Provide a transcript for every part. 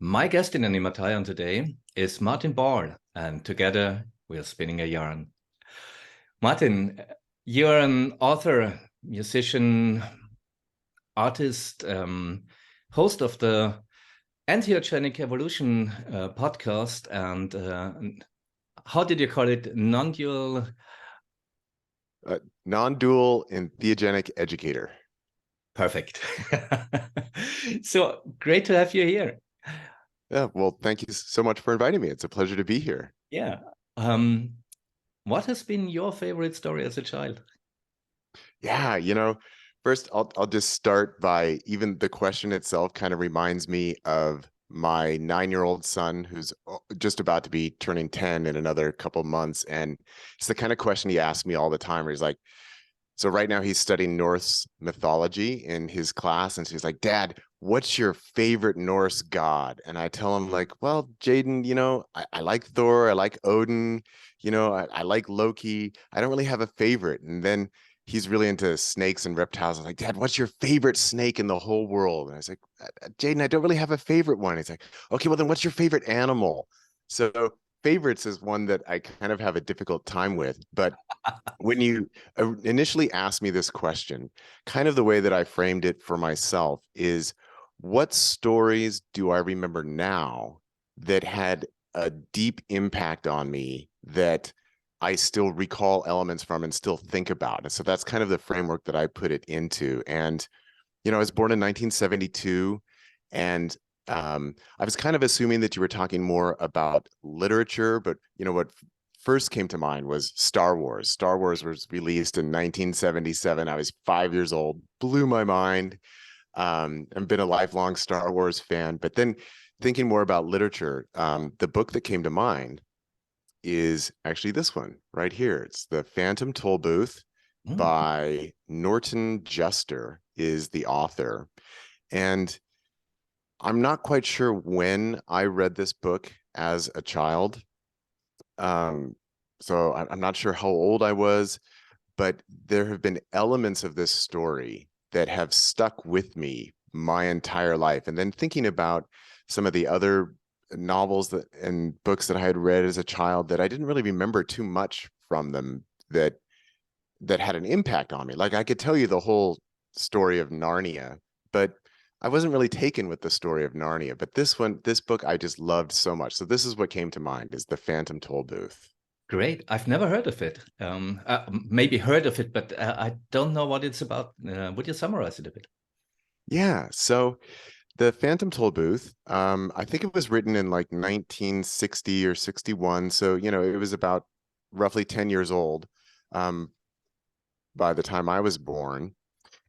My guest in Nimataion today is Martin Ball, and together we are spinning a yarn. Martin, you're an author, musician, artist, host of the Antheogenic Evolution podcast, and how did you call it? Non-dual? Non-dual entheogenic educator. Perfect. So great to have you here. Yeah, well, thank you so much for inviting me. It's a pleasure to be here. Yeah. What has been your favorite story as a child? Yeah, first I'll just start by even the question itself kind of reminds me of my 9-year-old son who's just about to be turning 10 in another couple months. And it's the kind of question he asks me all the time where he's like, so right now he's studying Norse mythology in his class. And so he's like, Dad, what's your favorite Norse god? And I tell him like, well, Jaden, I like Thor. I like Odin. I like Loki. I don't really have a favorite. And then he's really into snakes and reptiles. I'm like, Dad, what's your favorite snake in the whole world? And I was like, Jaden, I don't really have a favorite one. He's like, okay, well then what's your favorite animal? So favorites is one that I kind of have a difficult time with. But when you initially asked me this question, kind of the way that I framed it for myself is, what stories do I remember now that had a deep impact on me that I still recall elements from and still think about? And so that's kind of the framework that I put it into. And, I was born in 1972, and I was kind of assuming that you were talking more about literature, but what first came to mind was Star Wars. Star Wars was released in 1977. I was 5 years old, blew my mind. I've been a lifelong Star Wars fan. But then thinking more about literature, the book that came to mind is actually this one right here. It's The Phantom Tollbooth by Norton Juster is the author. And I'm not quite sure when I read this book as a child. So I'm not sure how old I was, but there have been elements of this story that have stuck with me my entire life. And then thinking about some of the other novels and books that I had read as a child that I didn't really remember too much from them that had an impact on me. Like I could tell you the whole story of Narnia, but I wasn't really taken with the story of Narnia. But this book I just loved so much. So this is what came to mind, is The Phantom Tollbooth. Great. I've never heard of it. Maybe heard of it, but I don't know what it's about. Would you summarize it a bit? Yeah. So The Phantom Tollbooth, I think it was written in like 1960 or 61. So, it was about roughly 10 years old by the time I was born.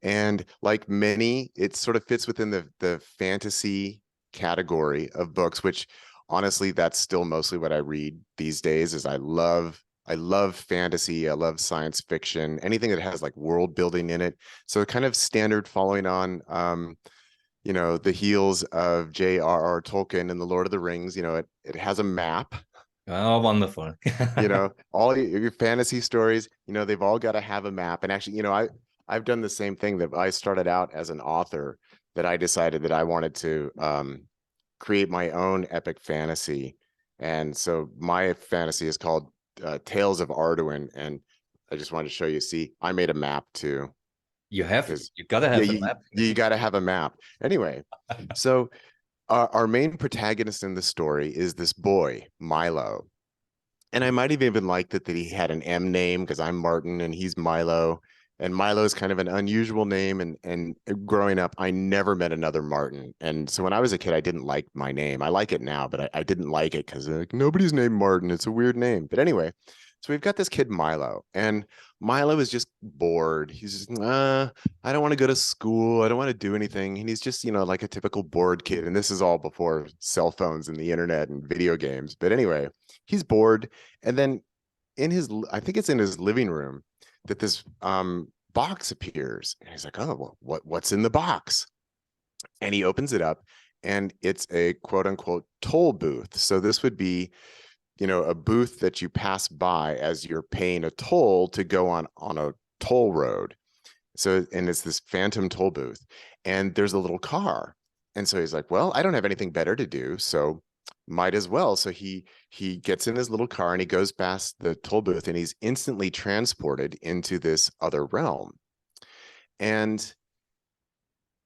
And like many, it sort of fits within the fantasy category of books, which honestly, that's still mostly what I read these days. Is I love fantasy, I love science fiction, anything that has like world building in it. So kind of standard, following on the heels of J.R.R. Tolkien and the Lord of the Rings. It has a map. Oh, wonderful. All your fantasy stories, they've all got to have a map. And actually, I've done the same thing. That I started out as an author, that I decided that I wanted to create my own epic fantasy. And so my fantasy is called Tales of Arduin. And I just wanted to show you, see, I made a map too. You gotta have a map. You gotta have a map. Anyway, so our main protagonist in the story is this boy, Milo. And I might have even liked it that he had an M name, because I'm Martin and he's Milo. And Milo is kind of an unusual name. And growing up, I never met another Martin. And so when I was a kid, I didn't like my name. I like it now, but I didn't like it because like, nobody's named Martin. It's a weird name. But anyway, so we've got this kid, Milo. And Milo is just bored. He's just, I don't want to go to school. I don't want to do anything. And he's just, like a typical bored kid. And this is all before cell phones and the internet and video games. But anyway, he's bored. And then I think it's in his living room, that this box appears. And he's like, oh, well, what's in the box? And he opens it up, and it's a quote unquote toll booth. So this would be, a booth that you pass by as you're paying a toll to go on a toll road. So, and it's this phantom toll booth, and there's a little car. And so he's like, well, I don't have anything better to do, so might as well. So he gets in his little car and he goes past the toll booth and he's instantly transported into this other realm. And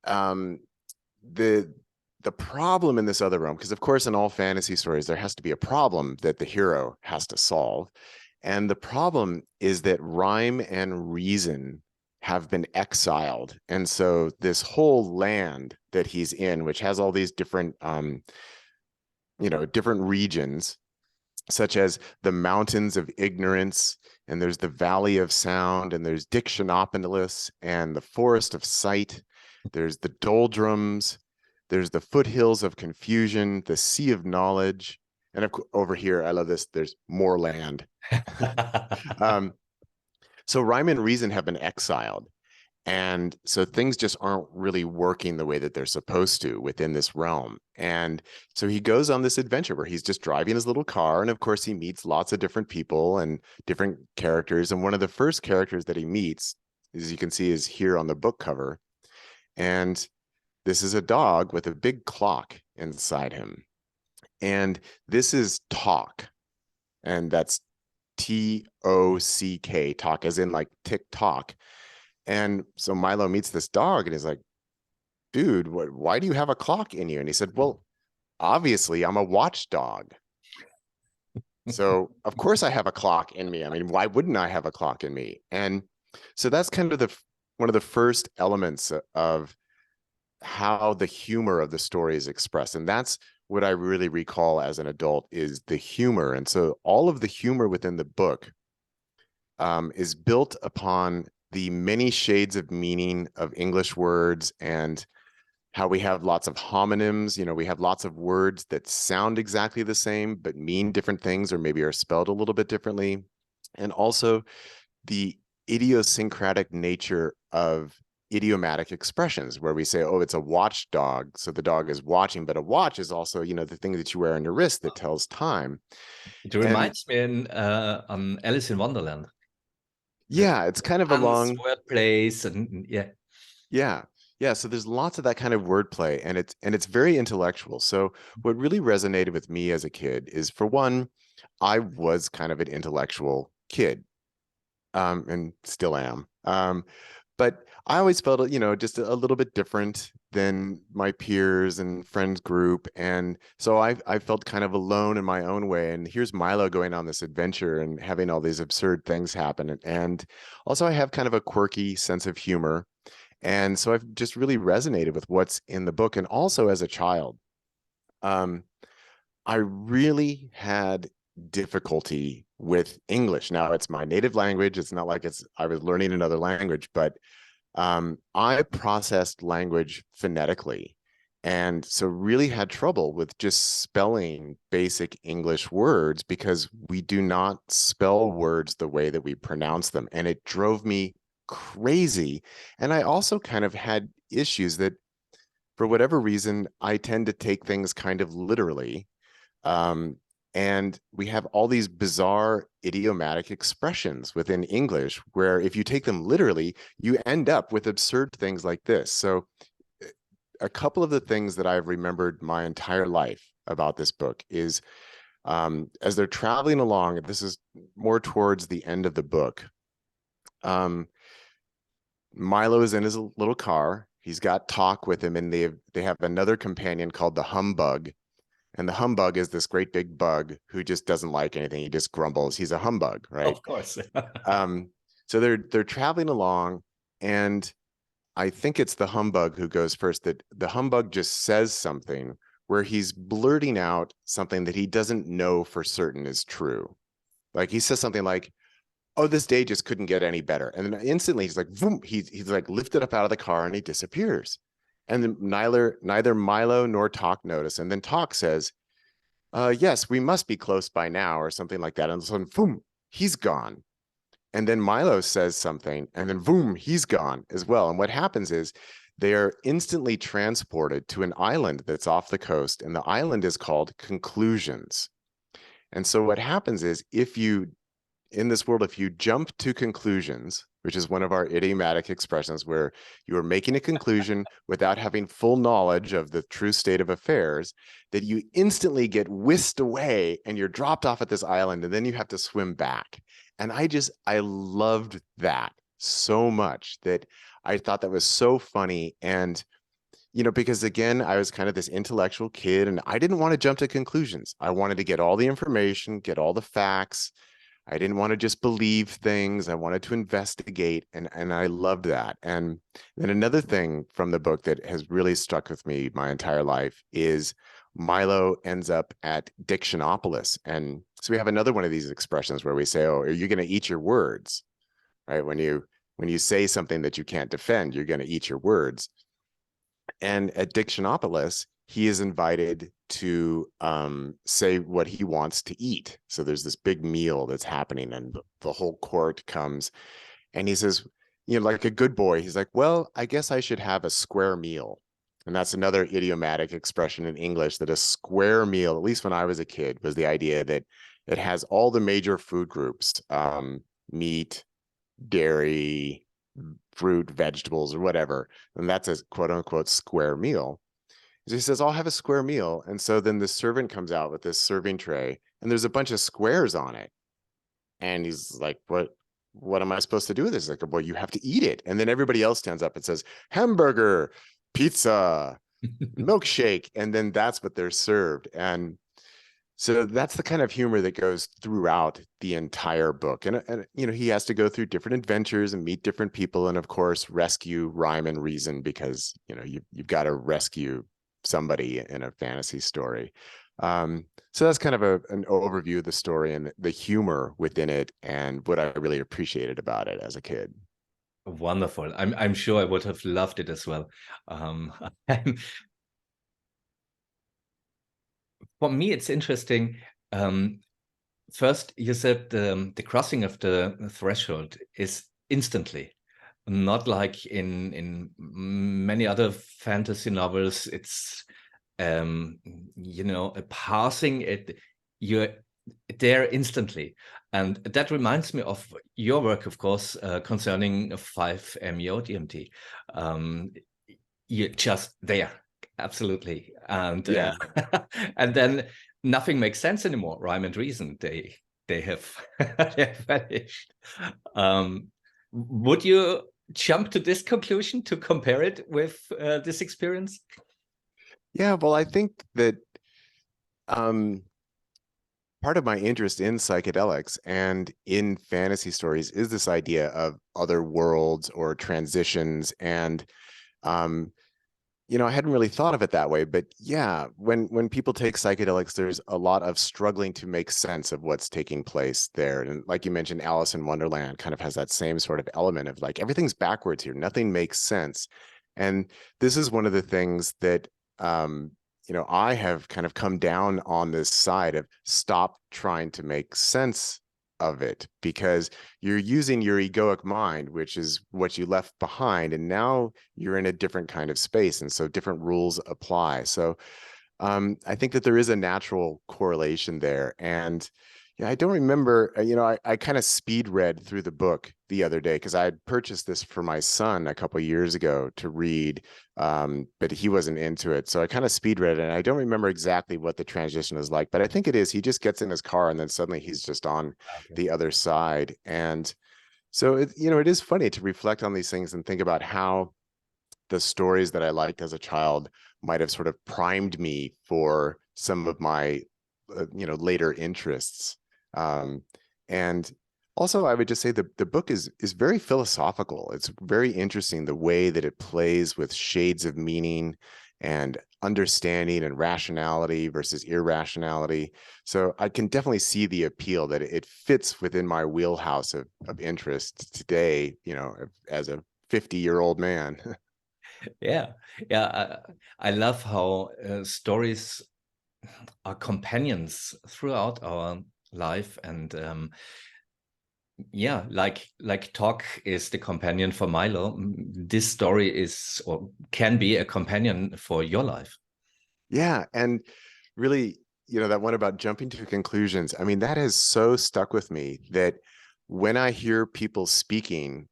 um the the problem in this other realm, because of course in all fantasy stories there has to be a problem that the hero has to solve, and the problem is that rhyme and reason have been exiled. And so this whole land that he's in, which has all these different different regions, such as the mountains of ignorance, and there's the valley of sound, and there's Dictionopolis, and the forest of sight, there's the doldrums, there's the foothills of confusion, the sea of knowledge, and over here, I love this, there's more land. um, so rhyme and reason have been exiled. And so things just aren't really working the way that they're supposed to within this realm. And so he goes on this adventure where he's just driving his little car. And of course, he meets lots of different people and different characters. And one of the first characters that he meets, as you can see, is here on the book cover. And this is a dog with a big clock inside him. And this is Talk. And that's T-O-C-K, talk, as in like tick tock. And so Milo meets this dog and he's like, dude, why do you have a clock in you? And he said, well, obviously I'm a watchdog. So of course I have a clock in me. I mean, why wouldn't I have a clock in me? And so that's kind of one of the first elements of how the humor of the story is expressed. And that's what I really recall as an adult, is the humor. And so all of the humor within the book is built upon the many shades of meaning of English words, and how we have lots of homonyms. We have lots of words that sound exactly the same, but mean different things, or maybe are spelled a little bit differently. And also the idiosyncratic nature of idiomatic expressions, where we say, oh, it's a watchdog, so the dog is watching, but a watch is also, the thing that you wear on your wrist that tells time. It And reminds me on Alice in Wonderland. yeah, it's kind of Puns, along. word plays, and yeah. Yeah, so there's lots of that kind of wordplay, and it's very intellectual. So what really resonated with me as a kid is, for one, I was kind of an intellectual kid, and still am. But I always felt, just a little bit different than my peers and friends group. And so I felt kind of alone in my own way. And here's Milo going on this adventure and having all these absurd things happen. And also I have kind of a quirky sense of humor. And so I've just really resonated with what's in the book. And also as a child, um, I really had difficulty with English. Now it's my native language. It's not like I was learning another language, but I processed language phonetically. And so really had trouble with just spelling basic English words, because we do not spell words the way that we pronounce them. And it drove me crazy. And I also kind of had issues that, for whatever reason, I tend to take things kind of literally. And we have all these bizarre idiomatic expressions within English where, if you take them literally, you end up with absurd things like this. So a couple of the things that I've remembered my entire life about this book is, as they're traveling along, this is more towards the end of the book, Milo is in his little car. He's got Talk with him, and they have another companion called the Humbug. And the humbug is this great big bug who just doesn't like anything. He just grumbles. He's a humbug, right? Of course. So they're traveling along, and I think it's the humbug who goes first. That the humbug just says something where he's blurting out something that he doesn't know for certain is true. Like he says something like, "Oh, this day just couldn't get any better," and then instantly he's like, "Boom!" He's like lifted up out of the car and he disappears. And then neither Milo nor Talk notice. And then Talk says, yes, we must be close by now, or something like that. And so, boom, he's gone. And then Milo says something, and then boom, he's gone as well. And what happens is they are instantly transported to an island that's off the coast. And the island is called Conclusions. And so what happens is, if you in this world, if you jump to conclusions, which is one of our idiomatic expressions where you are making a conclusion without having full knowledge of the true state of affairs, that you instantly get whisked away and you're dropped off at this island and then you have to swim back. And I loved that so much that I thought that was so funny. And because again, I was kind of this intellectual kid and I didn't want to jump to conclusions. I wanted to get all the information, get all the facts. I didn't want to just believe things. I wanted to investigate, and I loved that. And then another thing from the book that has really stuck with me my entire life is Milo ends up at Dictionopolis. And so we have another one of these expressions where we say, "Oh, are you going to eat your words?" Right? When you say something that you can't defend, you're going to eat your words. And at Dictionopolis, he is invited to say what he wants to eat. So there's this big meal that's happening, and the whole court comes, and he says, like a good boy, he's like, well, I guess I should have a square meal. And that's another idiomatic expression in English, that a square meal, at least when I was a kid, was the idea that it has all the major food groups, meat, dairy, fruit, vegetables, or whatever. And that's a quote unquote square meal. So he says, I'll have a square meal. And so then the servant comes out with this serving tray and there's a bunch of squares on it. And he's like, what am I supposed to do with this? Like, well, you have to eat it. And then everybody else stands up and says, hamburger, pizza, milkshake. And then that's what they're served. And so that's the kind of humor that goes throughout the entire book. And he has to go through different adventures and meet different people. And of course, rescue rhyme and reason, because, you've got to rescue somebody in a fantasy story. So that's kind of an overview of the story and the humor within it and what I really appreciated about it as a kid. Wonderful. I'm sure I would have loved it as well. For me, it's interesting. First, you said the crossing of the threshold is instantly, not like in many other fantasy novels. It's a passing it. You're there instantly, and that reminds me of your work, of course, concerning 5-MeO DMT. You're just there, absolutely, and Yeah. and then nothing makes sense anymore. Rhyme and reason, they have they're vanished. Would you jump to this conclusion to compare it with this experience? Yeah, well, I think that part of my interest in psychedelics and in fantasy stories is this idea of other worlds or transitions. And I hadn't really thought of it that way, but yeah, when people take psychedelics, there's a lot of struggling to make sense of what's taking place there. And like you mentioned, Alice in Wonderland kind of has that same sort of element of like, everything's backwards here, nothing makes sense. And this is one of the things that I have kind of come down on this side of stop trying to make sense of it, because you're using your egoic mind, which is what you left behind, and now you're in a different kind of space, and so different rules apply. So I think that there is a natural correlation there. And yeah, I don't remember, I kind of speed read through the book the other day because I had purchased this for my son a couple of years ago to read, but he wasn't into it. So I kind of speed read it, and I don't remember exactly what the transition is like, but I think it is, he just gets in his car and then suddenly he's just on the other side. And so it is funny to reflect on these things and think about how the stories that I liked as a child might have sort of primed me for some of my later interests. And also, I would just say the book is very philosophical. It's very interesting the way that it plays with shades of meaning and understanding and rationality versus irrationality. So I can definitely see the appeal, that it fits within my wheelhouse of interest today, as a 50-year-old man. Yeah, yeah. I love how stories are companions throughout our life, and yeah, like talk is the companion for Milo. This story is or can be a companion for your life. Yeah, and really, that one about jumping to conclusions, I mean, that has so stuck with me that when I hear people speaking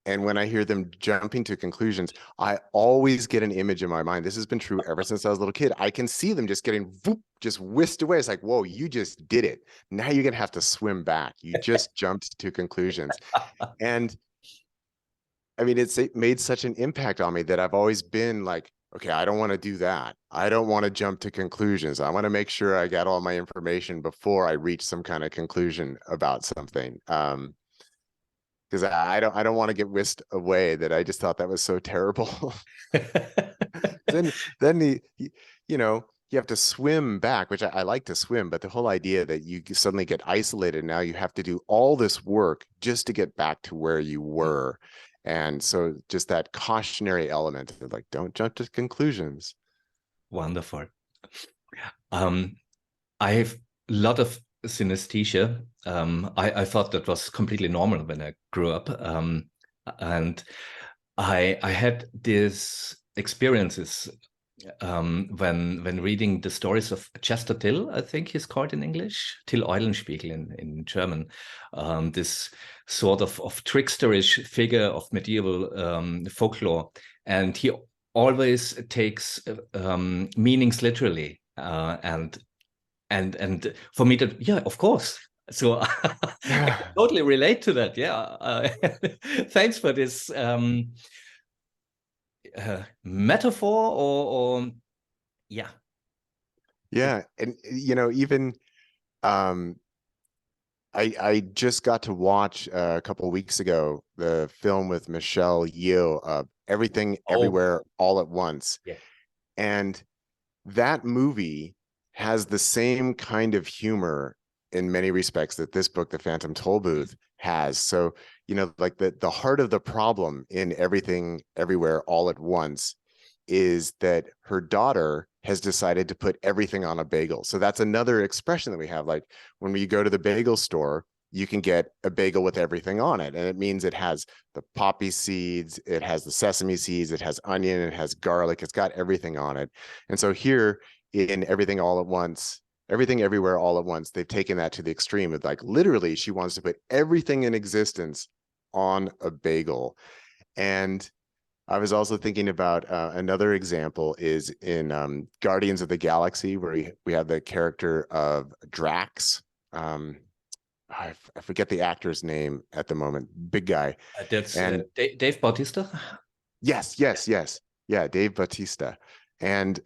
and when I hear them jumping to conclusions, I always get an image in my mind. This has been true ever since I was a little kid. I can see them just getting whoop, just whisked away. It's like, whoa, you just did it. Now you're going to have to swim back. You just jumped to conclusions. And I mean, it made such an impact on me that I've always been like, okay, I don't want to do that. I don't want to jump to conclusions. I want to make sure I got all my information before I reach some kind of conclusion about something. Because I don't want to get whisked away. That I just thought that was so terrible. then you know, you have to swim back, which I like to swim, but the whole idea that you suddenly get isolated, now you have to do all this work just to get back to where you were. And so just that cautionary element of like, don't jump to conclusions. Wonderful. I have a lot of synesthesia. I thought that was completely normal when I grew up. And I had these experiences when reading the stories of Chester Till, I think he's called in English, Till Eulenspiegel in German, this sort of tricksterish figure of medieval folklore. And he always takes meanings literally. And for me, that, yeah, of course. So I can totally relate to that. Yeah. Thanks for this metaphor or yeah. Yeah. And, you know, even I just got to watch a couple of weeks ago the film with Michelle Yeoh, Everything Oh, Everywhere All at Once. yeah. And that movie has the same kind of humor in many respects that this book, The Phantom Tollbooth, has. So, you know, like the heart of the problem in Everything Everywhere All at Once is that her daughter has decided to put everything on a bagel. So that's another expression that we have. Like when we go to the bagel store, you can get a bagel with everything on it. And it means it has the poppy seeds, it has the sesame seeds, it has onion, it has garlic, it's got everything on it. And so here in Everything All at Once, Everything Everywhere All at Once, they've taken that to the extreme of like literally she wants to put everything in existence on a bagel. And I was also thinking about another example is in Guardians of the Galaxy, where we have the character of Drax. I forget the actor's name at the moment, big guy. That's And Dave Bautista. yes. Yeah, Dave Bautista. And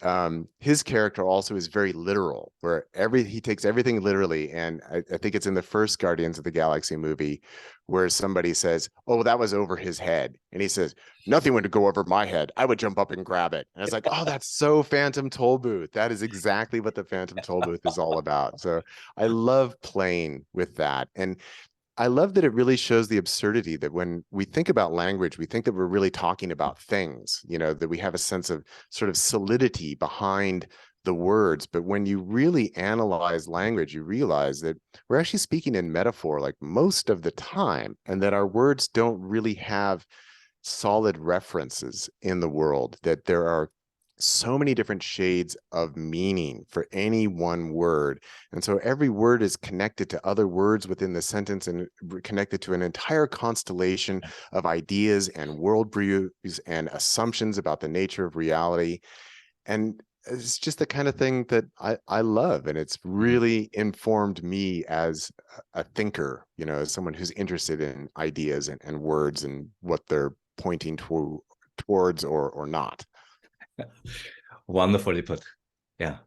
his character also is very literal, where he takes everything literally. And I think it's in the first Guardians of the Galaxy movie where somebody says, "Oh, that was over his head," and he says, "Nothing would go over my head. I would jump up and grab it." And it's like, "Oh, that's so Phantom Tollbooth. That is exactly what the Phantom Tollbooth is all about." So I love playing with that. And I love that it really shows the absurdity that when we think about language, we think that we're really talking about things, you know, that we have a sense of sort of solidity behind the words. But when you really analyze language, you realize that we're actually speaking in metaphor like most of the time, and that our words don't really have solid references in the world, that there are so many different shades of meaning for any one word. And so every word is connected to other words within the sentence and connected to an entire constellation of ideas and worldviews and assumptions about the nature of reality. And it's just the kind of thing that I love. And it's really informed me as a thinker, you know, as someone who's interested in ideas and words and what they're pointing towards or not. Wonderfully put. Yeah.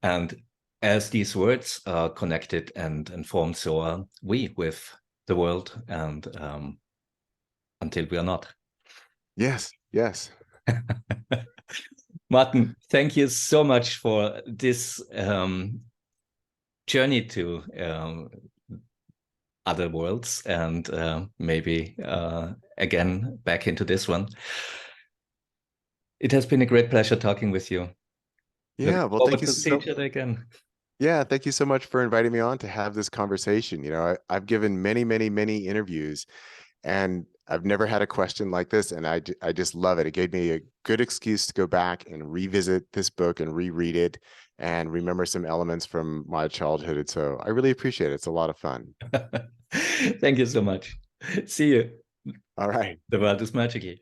And as these words are connected and formed, so are we with the world and until we are not. Yes. Martin, thank you so much for this journey to other worlds and maybe again back into this one. It has been a great pleasure talking with you. Yeah, Looking well, thank forward you to see so each other again. yeah, thank you so much for inviting me on to have this conversation. You know, I've given many interviews, And I've never had a question like this, and I just love it. It gave me a good excuse to go back and revisit this book and reread it and remember some elements from my childhood. So I really appreciate it. It's a lot of fun. Thank you so much. See you. All right. The world is magic.